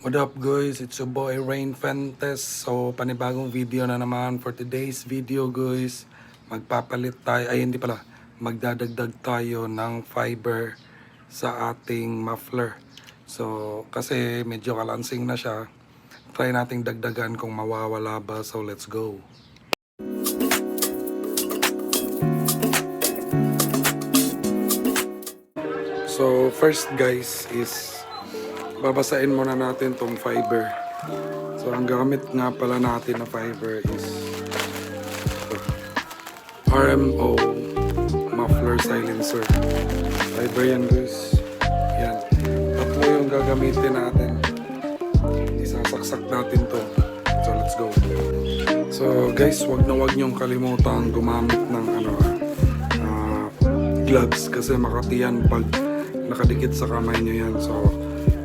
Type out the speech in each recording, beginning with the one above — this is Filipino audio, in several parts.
What up guys, it's your boy Rain Fentes. So panibagong video na naman. For today's video guys, magpapalit tayo, ay hindi pala, magdadagdag tayo ng fiber sa ating muffler. So kasi medyo kalansing na siya, try nating dagdagan kung mawawala ba. So let's go. So first guys is babasain muna natin tong fiber. So ang gamit nga pala natin na fiber is RMO muffler silencer fiber. Yan guys, yan, tatlo yung gagamitin natin. Isasaksak natin to. So let's go. So guys, wag niyong kalimutan gumamit ng gloves kasi makatiyan pag nakadikit sa kamay nyo yan. So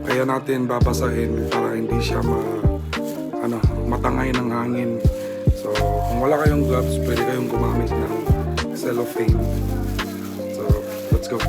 kaya natin babasahin para hindi siya matangay ng hangin. So kung wala kayong gloves, pwede kayong gumamit ng cellophane. So let's go.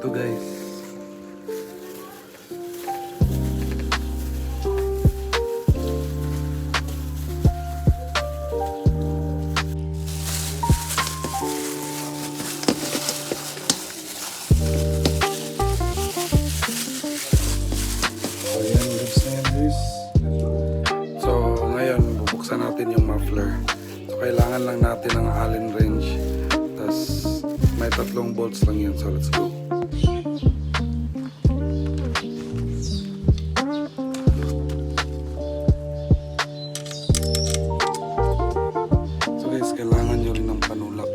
Ito guys, so ngayon bubuksan natin yung muffler. So kailangan lang natin ng Allen wrench, tas may 3 bolts lang yan. So let's go. So guys, kailangan nyo rin ng panulak.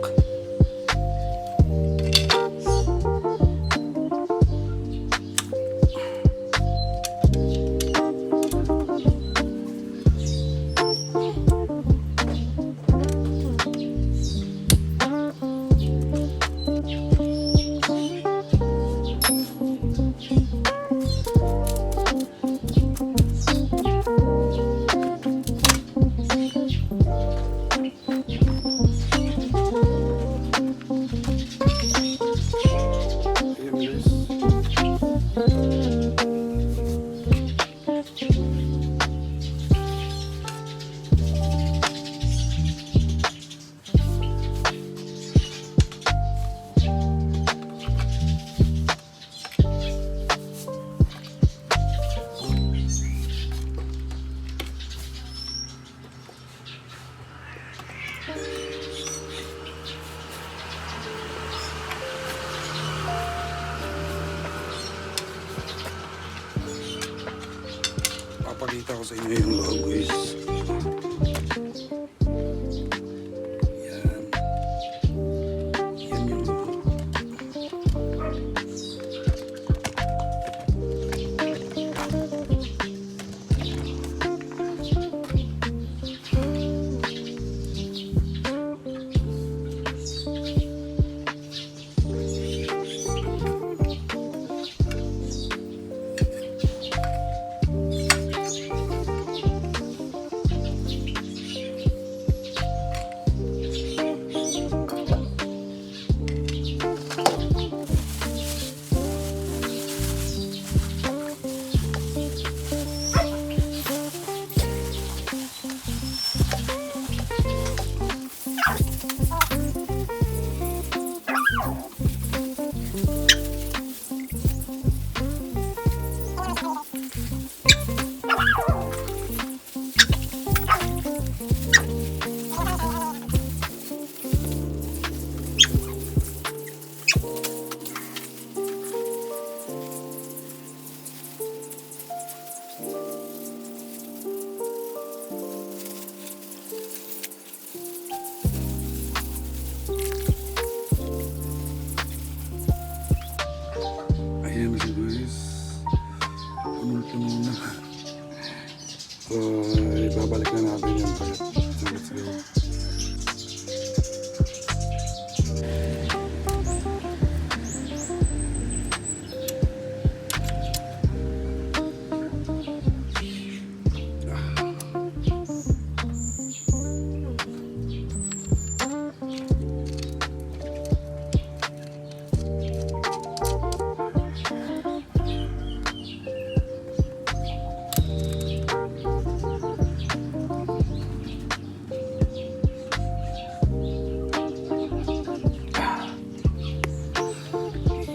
Papakita ko sa inyo yung loob guys. Yan. Yan yung loob.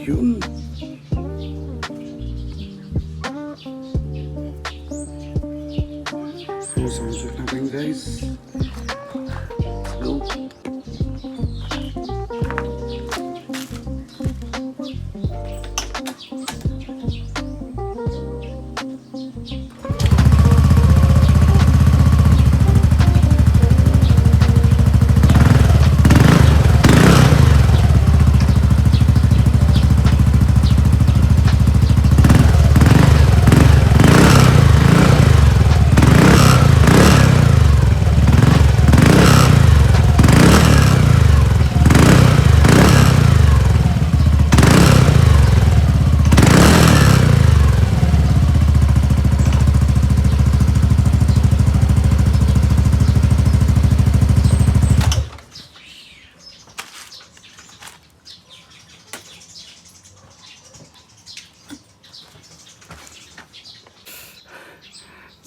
Yun. So, sound check natin guys. Let's go.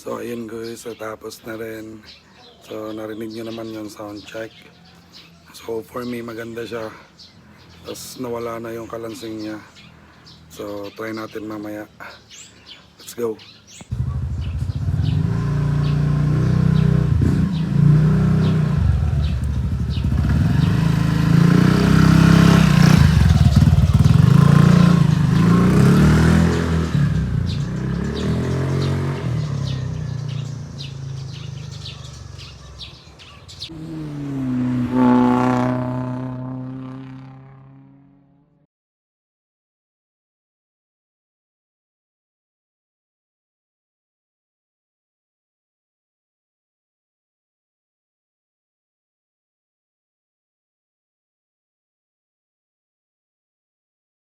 So ayun guys, so, tapos na rin. So narinig nyo naman yung sound check. So for me maganda siya. Tapos nawala na yung kalansing niya. So try natin mamaya. Let's go.